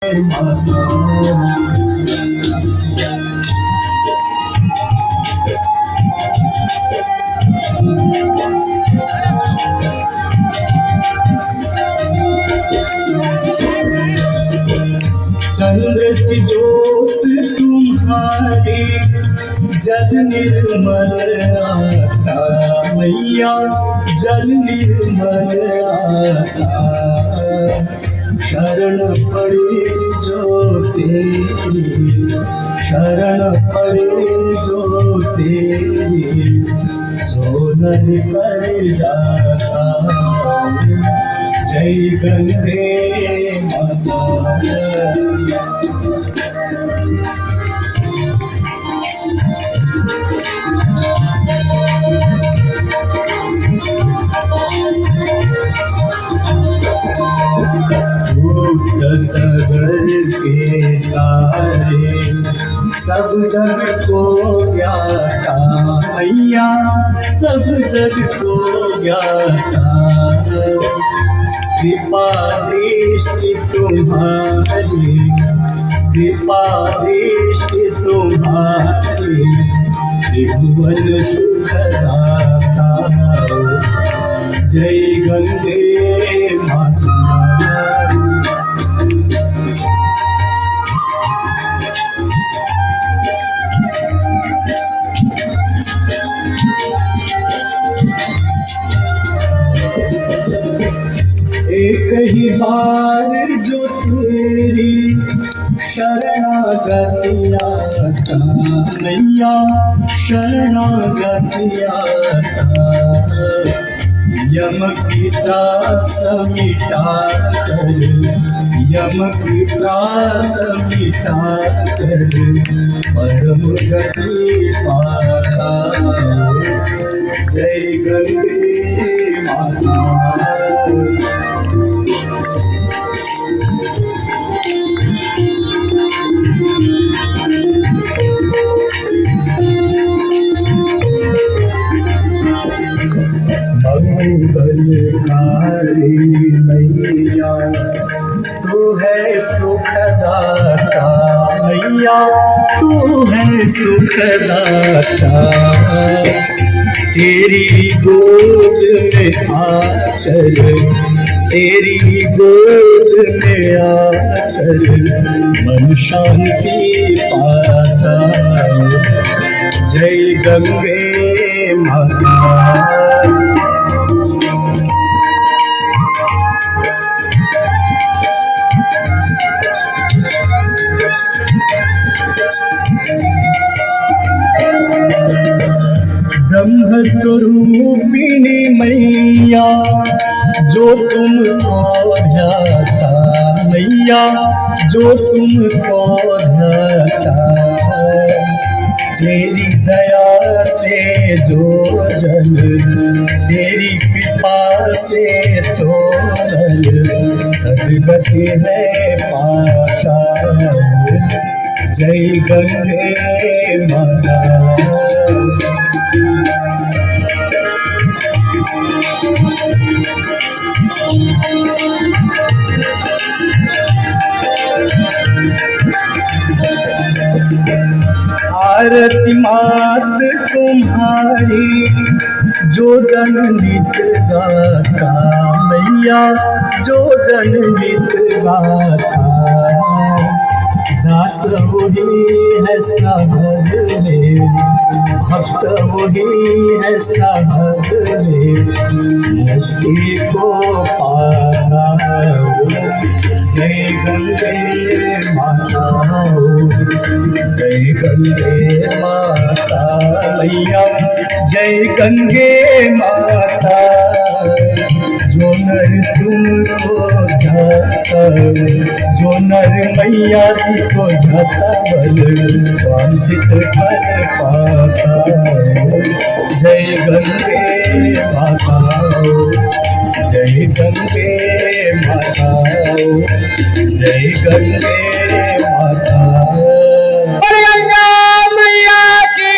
चंद्र सी ज्योत तुम्हारी जल निर्मल आता मैया, जल निर्मल आता। शरण पड़े जो तेरी, शरण पड़े जो तेरी, सोनर कर जाता। जय गंगे माता। सगर के तारे सब जग को ज्ञाता मैया, सब जग को ज्ञाता। कृपा दृष्टि तुम्हारी, कृपा दृष्टि तुम्हारी, त्रिभुवन सुखदाता। जय गंगे माता। एक ही बार जो तेरी शरणागति आता मैया, शरणागति आता। यम की त्रास मिटा कर, यम की त्रास मिटा कर, परम गति पाता। जय गंगे माता। मंगलकारी मैया तू है सुखदाता मैया, तू है सुखदाता। तेरी गोद में आकर, तेरी गोद में आकर, मन शांति पाता। जय गंगे माता। ब्रह्म स्वरूपिणी मैया जो तुमको ध्याता मैया, जो तुमको ध्याता। तेरी दया से जो जल, तेरी कृपा से सोनल, सदगति है पाता। जय गंगे माता। आरती मात तुम्हारी जो जन नित गाता मैया, जो जन नित गाता। दास वही है समझ में, भक्त वही है समझ में, मुक्ति को पाता। जय गंगे माता, जय गंगे माता मैया, जय गंगे माता। जो नर तुमको ध्याता, जो नर मैया जी को ध्याता, बल वांछित फल पाता। जय गंगे माता, जय गंगे माता, जय गंगे माता। गंगा मैया की।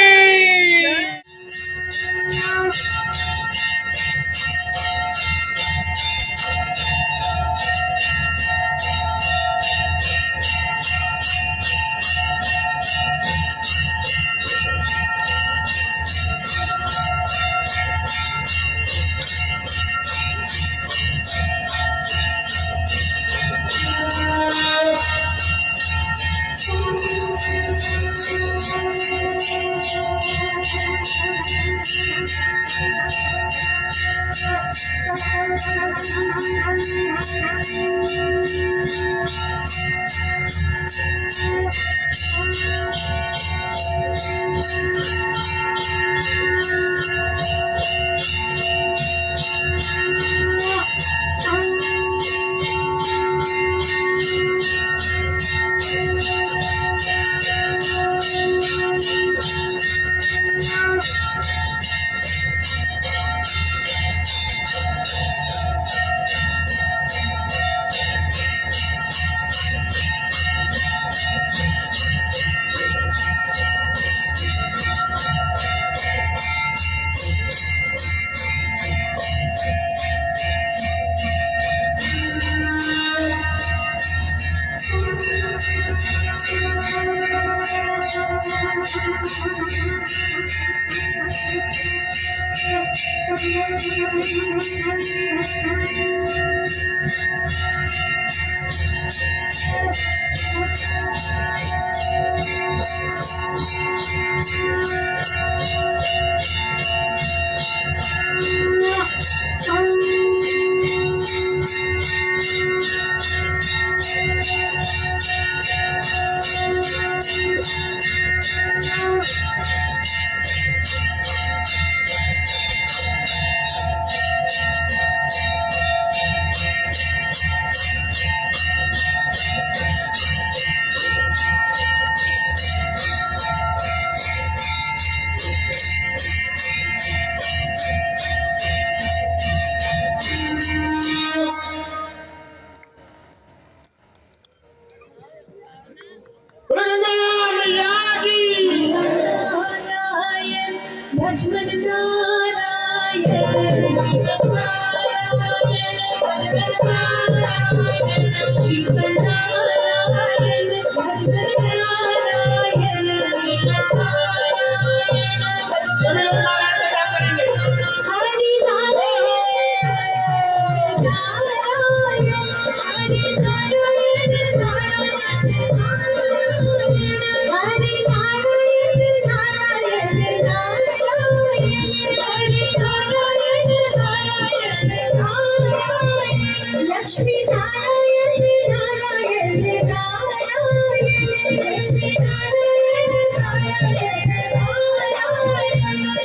लक्ष्मी नारायण नारायण नारायण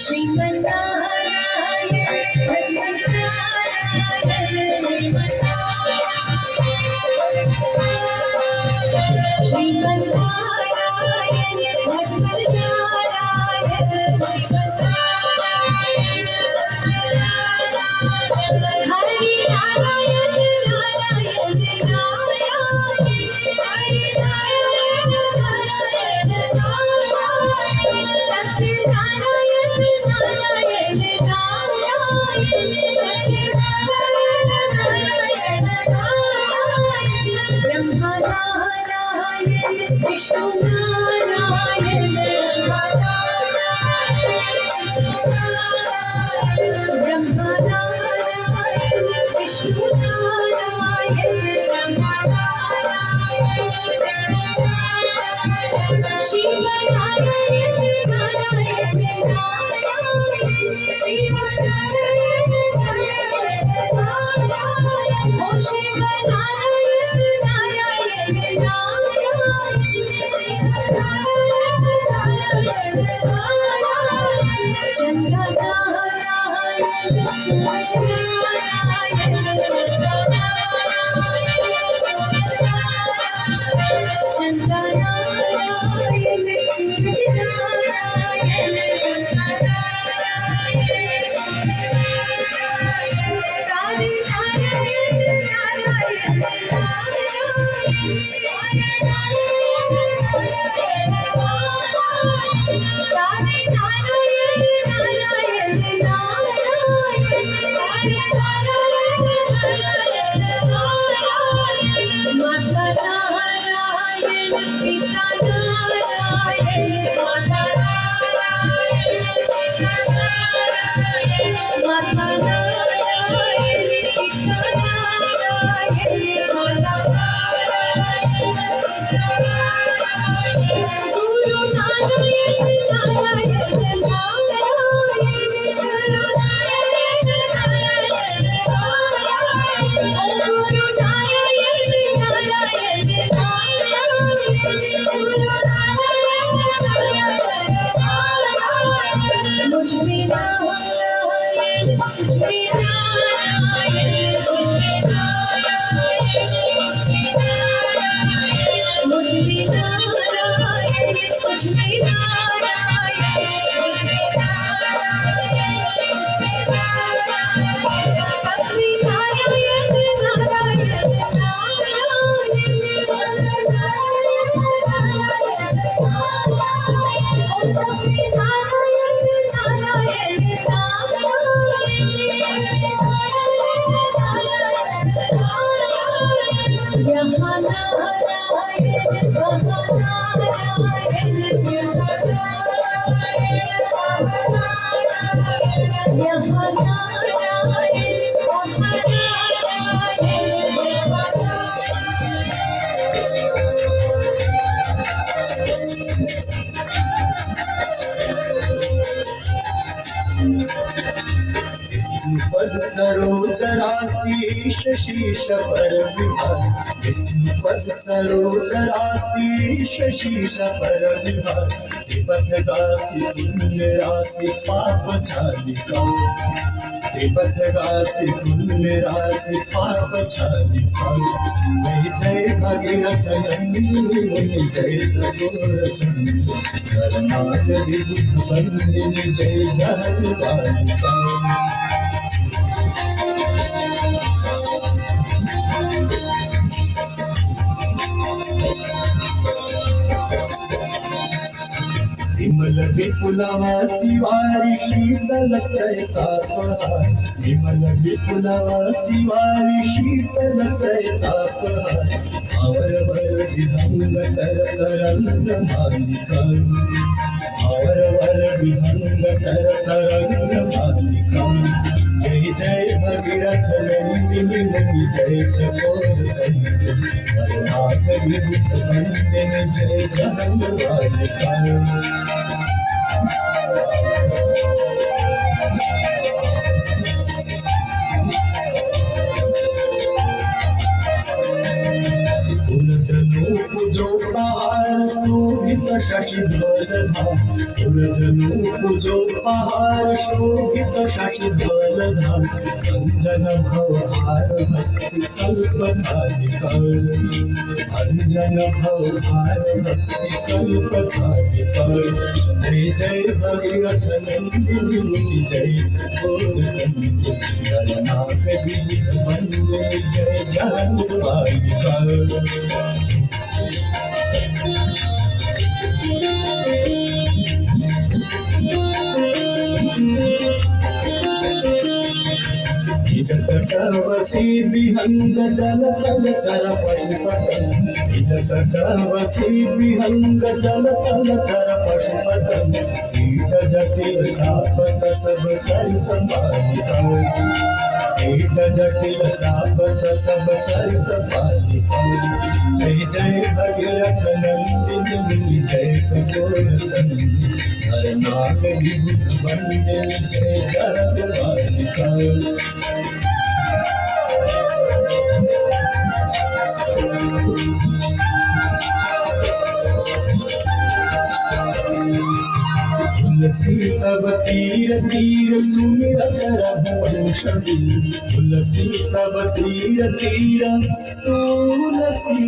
श्रीमन्नारायण भजनारायण श्रीमन्नारायण भजनारायण हरि नारायण ब्रह्मा नारायण विष्णु नारायण ब्रह्मा नारायण विष्णु नारायण शिव नारायण नारायण ओ शिव नारायण चंद्र नारायण सूरज नारायण चंद्र नारायण सूरज नारायण तारे नारायण माता नारायण पिता नारायण माता नारायण पिता नारायण गुरु नारायण नारायण गुरु नारायण नारायण मुझ में नारायण मुझ में नारायण मुझ में नारायण मुझ में सब में नारायण नारायण पद सरोज राशि शशीष पर विभाग पद सरोज राशि शशीष पर विभाग पथ गासी पुण्य राशि पाप छालिका पथ गासी पुण्य राशि पाप छालिका जय जय भगीरथ नंदिनी जय चकोर करनाथ विदुष बंदिनी जय जगदम्बिका विमल विपुलवासी वारी शीतल तापहार विमल विपुलवासी वारी शीतल तापहार अवरवर विहंग कर तरंग मालिका अवरवर विहंग कर तरंग मालिका जय जय भगीरथ नंदिनी मुनि जय चकोर करुणाक विभूत वंदन जय जगन मालिका जनो पूजो पहाड़ शोभित शशिधरधाम जनो पूजो पहाड़ शोभित शशिधरधाम अंजन भवहार भक्ति कल्पधारिका अंजन भवहार भक्ति कल्पधारिका जय जय भगीरथ नंदिनी मुनि जय चकोर चंडी गणनाथ विविध वंदे जय जगन्मालिका जटवसी विहंग जल तल चर पशुपतन जटवसी विहंग जल तल चर पशुपतन कीट जटिल तापस सब सर संभालिका कीट जटिल तापस सब सर संभालिका जय जय भगीरथ नंदिनी मुनि जय चकोर चंडी हरनाथ विभूत वंदे जय जगन्मालिका तुलसी तब तीर तीर सुमिरत रघुवंशी तुलसी तब तीर तीर तुलसी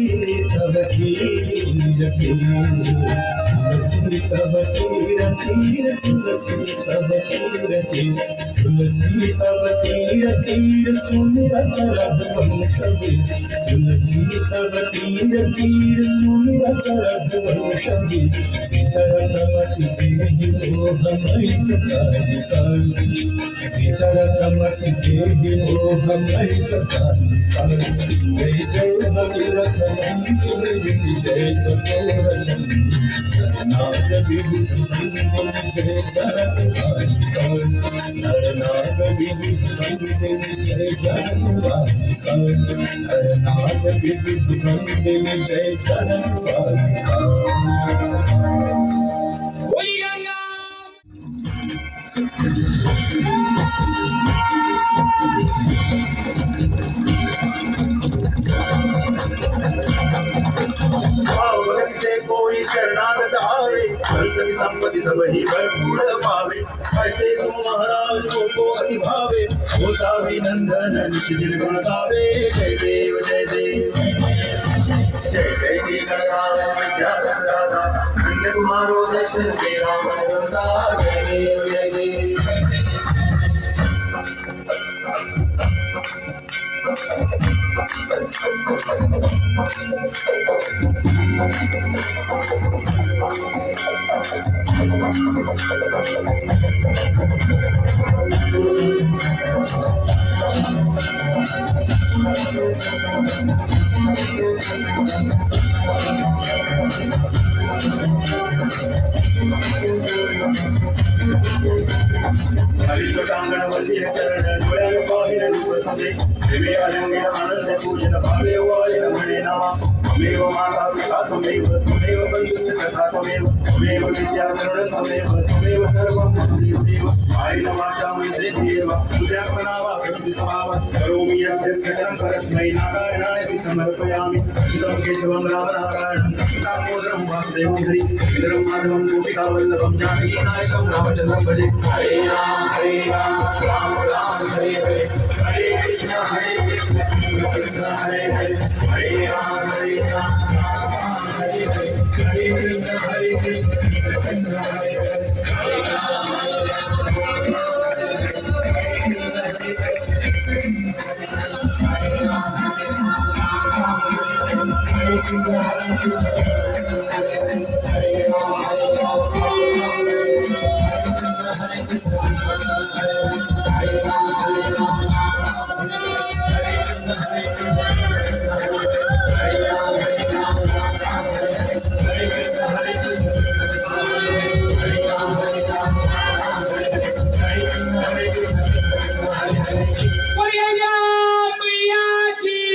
तब तीर तुलसी तब तीर तीर तुलसी तब तीर तीर तुलसी तब तीर तीर सुमिरत रघुवंशी तुलसी तब तीर तीर सुमिरत रघुवंशी चरत मति देहि मोहमयि सकालिका चरत मति देहि मोहमयि सकालिका जय जय भगीरथ नंदिनी जय चकोर चंडी नाथ विभूत वंदन जय जगन्मालिका हरनाथ विभूत वंदन जय जगन्मालिका हरनाथ विभूत वंदन जय जगन्मालिका बोली गंगा भगत से कोई शरणागत आवे संसद संपत्ति सब ही भरपूर पावे ऐसे तुम महाराज को अति भावे होता नंदन निज गुण गावे जय देव जय देव जय जय गणराज विद्या संदाता अन्य कुमारो दर्शन के राम गंगा जय देव जय देव हरिकांगण वल्ली चरण डोळे पाहिर रूप तुझे दिव्य अलंगे आनंद पूजन भावे वाले रमणे नामा त्वमेव माता पिता त्वमेव बंधुश्च तथा त्वमेव विद्या करुण त्वमेव सर्वं त्वमेव देव आयन वाचा मन्त्रे देव पूजात्मनावा भक्ति स्वभाव करोमि यज्ञं परस्मै नारायणाय समर्पयामि इदं केशवं रामनारायणं दामोदरं वासुदेवं हरि इदं माधवं गोपिकावल्लभं जानकीनायकं रामचन्द्रं भजे हरे राम राम राम हरे हरे हरे कृष्ण कृष्ण हरे हरे हरे राम राम हरे हरे हरे कृष्ण कृष्ण हरे हरे हरे राम गंगा मैया की